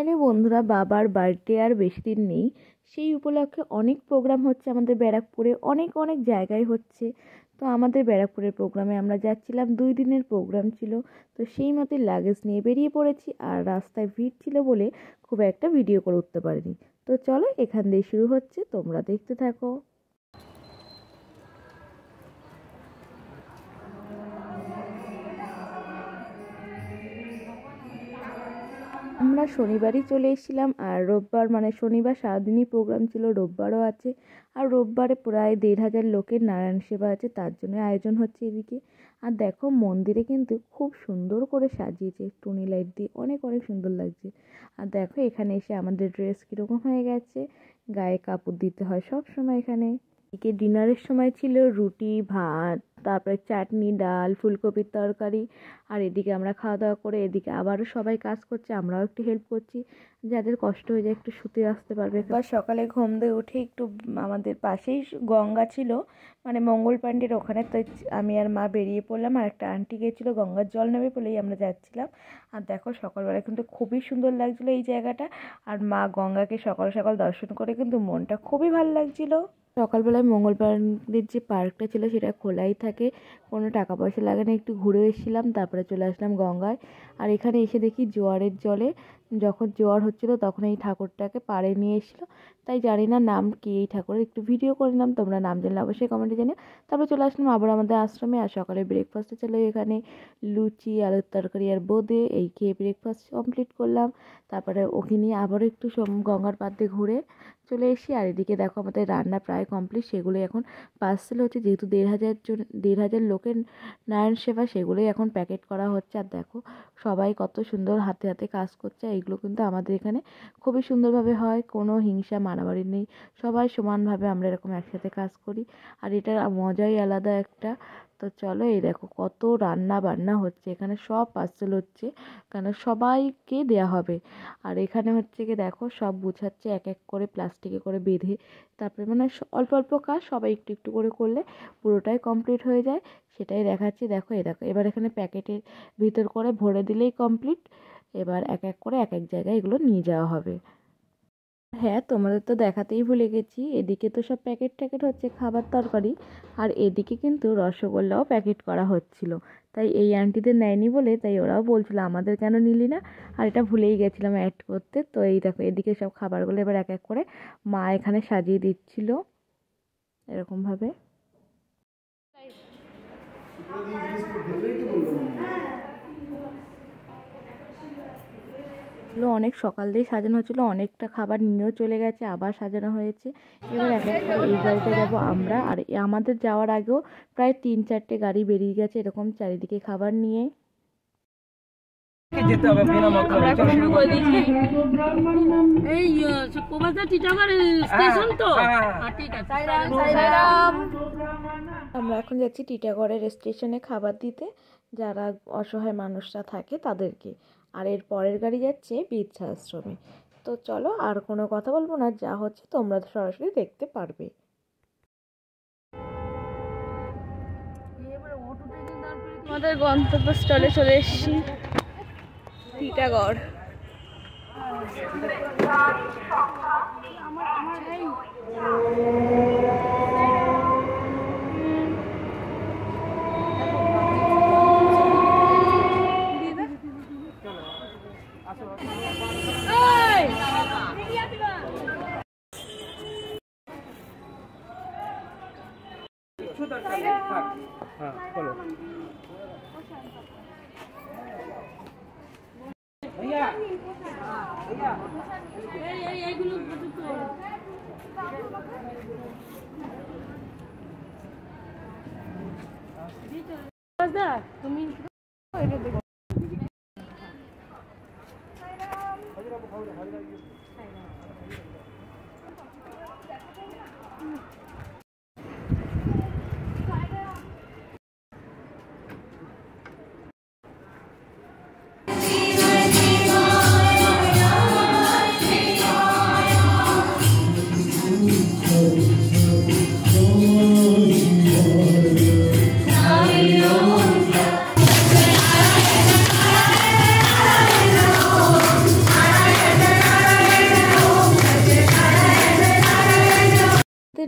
Finally বন্ধুরা, বাবার birthday আর বেশি দিন নেই। সেই উপলক্ষে অনেক প্রোগ্রাম হচ্ছে আমাদের ব্যারাকপুরে, অনেক অনেক জায়গায় হচ্ছে। তো আমাদের ব্যারাকপুরের প্রোগ্রামে আমরা যাচ্ছিলাম, 2 দিনের প্রোগ্রাম ছিল। তো সেই মতোই লাগেজ নিয়ে বেরিয়ে পড়েছি, আর রাস্তায় ভিড় ছিল বলে খুব একটা ভিডিও করে উঠতে পারিনি। তো চলো, এখান দিয়ে শুরু হচ্ছে, তোমরা দেখতে থাকো। আমরা শনিবারই চলে এসেছিলাম, আর রোববার মানে শনিবার সারাদিনই প্রোগ্রাম ছিল, রোববারও আছে। আর রোববারে প্রায় 1,500 লোকের নারায়ণ সেবা আছে, তার জন্য আয়োজন হচ্ছে এদিকে। আর দেখো, মন্দিরে কিন্তু খুব সুন্দর করে সাজিয়েছে টুনি লাইট দিয়ে, অনেক অনেক সুন্দর লাগছে। আর দেখো, এখানে এসে আমাদের ড্রেস কীরকম হয়ে গেছে, গায়ে কাপড় দিতে হয় সব সময় এখানে। এদিকে ডিনারের সময় ছিল রুটি, ভাত, তারপরে চাটনি, ডাল, ফুলকপির তরকারি। আর এদিকে আমরা খাওয়া দাওয়া করে এদিকে আবারও সবাই কাজ করছে, আমরাও একটু হেল্প করছি, যাদের কষ্ট হয়ে যায় একটু শুতে আসতে পারবে। বা সকালে ঘুম দিয়ে উঠে একটু আমাদের পাশেই গঙ্গা ছিল, মানে মঙ্গল পাণ্ডের ওখানে। তো আমি আর মা বেরিয়ে পড়লাম, আর একটা আন্টি গিয়েছিলো গঙ্গার জল নেবে বলেই আমরা যাচ্ছিলাম। আর দেখো, সকালবেলা কিন্তু খুবই সুন্দর লাগছিলো এই জায়গাটা। আর মা গঙ্গাকে সকাল সকাল দর্শন করে কিন্তু মনটা খুবই ভালো লাগছিলো। সকালবেলায় মঙ্গল পাণ্ডের যে পার্কটা ছিল সেটা খোলাই থাকে, কোনো টাকা পয়সা লাগে না। একটু ঘুরে এসেছিলাম, তারপরে চলে আসলাম গঙ্গায়। আর এখানে এসে দেখি জোয়ারের জলে, যখন জোয়ার হচ্ছিলো তখন এই ঠাকুরটাকে পাড়ে নিয়ে এসেছিলো। তাই জানি না নাম কি এই ঠাকুরের, একটু ভিডিও করে নিলাম, তোমরা নাম জানলে অবশ্যই কমেন্টে জানিও। তারপরে চলে আসলাম আবার আমাদের আশ্রমে। আর সকালে ব্রেকফাস্টে ছিল এখানে লুচি, আলুর তরকারি আর বোঁদে। এই খেয়ে ব্রেকফাস্ট কমপ্লিট করলাম। তারপরে ওকে নিয়ে আবারও একটু গঙ্গার পাড় দিয়ে ঘুরে চলে এসি। আর এদিকে দেখো, আমাদের রান্না প্রায় কমপ্লিট, সেগুলো এখন পার্সেল হচ্ছে, যেহেতু 1,500 লোকের নারায়ণ সেবা, সেগুলোই এখন প্যাকেট করা হচ্ছে। আর দেখো, সবাই কত সুন্দর হাতে হাতে কাজ করছে। এইগুলো কিন্তু আমাদের এখানে খুবই সুন্দরভাবে হয়, কোনো হিংসা মারামারি নেই, সবাই সমানভাবে আমরা এরকম একসাথে কাজ করি। আর এটার মজাই আলাদা একটা। তো চলো, এই দেখো কত রান্না বান্না হচ্ছে এখানে, সব পার্সেল হচ্ছে, কেন সবাইকে দেয়া হবে। আর এখানে হচ্ছে কি দেখো, সব গুছাচ্ছে এক এক করে প্লাস্টিকে করে বেঁধে। তারপরে মানে অল্প অল্প কাজ সবাই একটু একটু করে করলে পুরোটাই কমপ্লিট হয়ে যায়, সেটাই দেখাচ্ছি। দেখো, দেখো এবার এখানে প্যাকেটের ভিতর করে ভরে দিলেই কমপ্লিট। এবার এক এক করে এক এক জায়গায় এগুলো নিয়ে যাওয়া হবে। হ্যাঁ, তোমাদের তো দেখাতেই ভুলে গেছি, এদিকে তো সব প্যাকেট ট্যাকেট হচ্ছে খাবার তরকারি, আর এদিকে কিন্তু রসগোল্লাও প্যাকেট করা হচ্ছিল। তাই এই আন্টিদের নেয়নি বলে তাই ওরাও বলছিল আমাদের কেন নিলি না, আর এটা ভুলেই গেছিলাম অ্যাড করতে। তো এই দেখো, এদিকে সব খাবারগুলো এবার এক এক করে মা এখানে সাজিয়ে দিচ্ছিল এরকমভাবে। অনেক সকাল দিয়ে সাজানো হচ্ছিলো, অনেকটা খাবার নিয়েও চলে গেছে, আবার সাজানো হয়েছে। এবার এক এক করে এই গাড়িতে যাবো আমরা। আর আমাদের যাওয়ার আগেও প্রায় 3-4টে গাড়ি বেরিয়ে গেছে এরকম চারিদিকে খাবার নিয়ে। আমরা এখন যাচ্ছি টিটাগড়ের স্টেশনে খাবার দিতে, যারা অসহায় মানুষরা থাকে তাদেরকে। আর এর পরের গাড়ি যাচ্ছে বৃদ্ধাশ্রমে। তো চলো, আর কোনো কথা বলবো না, যা হচ্ছে তোমরা সরাসরি দেখতে পারবে। আমাদের গন্তব্যস্থলে চলে এসেছি, টিটাগড়। তুমি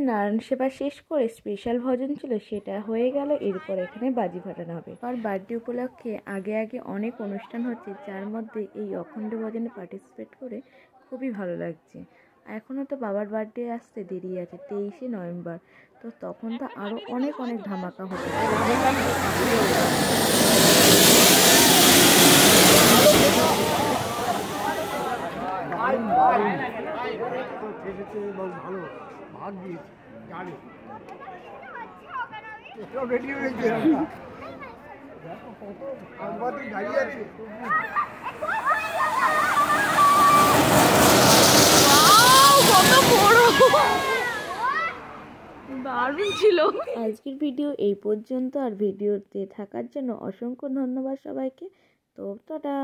নারায়ণ সেবা শেষ করে স্পেশাল ভজন ছিল, সেটা হয়ে গেল। এরপর এখানে বাজি ফাটানো হবে। আর বার্থডে উপলক্ষে আগে আগে অনেক অনুষ্ঠান হচ্ছে, যার মধ্যে এই অখণ্ড ভজনে পার্টিসিপেট করে খুবই ভালো লাগছে। এখনও তো বাবার বার্থডে আসতে দেরি আছে, 23শে নভেম্বর, তো তখন তো আরও অনেক অনেক ধামাকা হতে দারুণ ছিল। আজকের ভিডিও এই পর্যন্ত, আর ভিডিওতে থাকার জন্য অসংখ্য ধন্যবাদ সবাইকে। তো টাটা।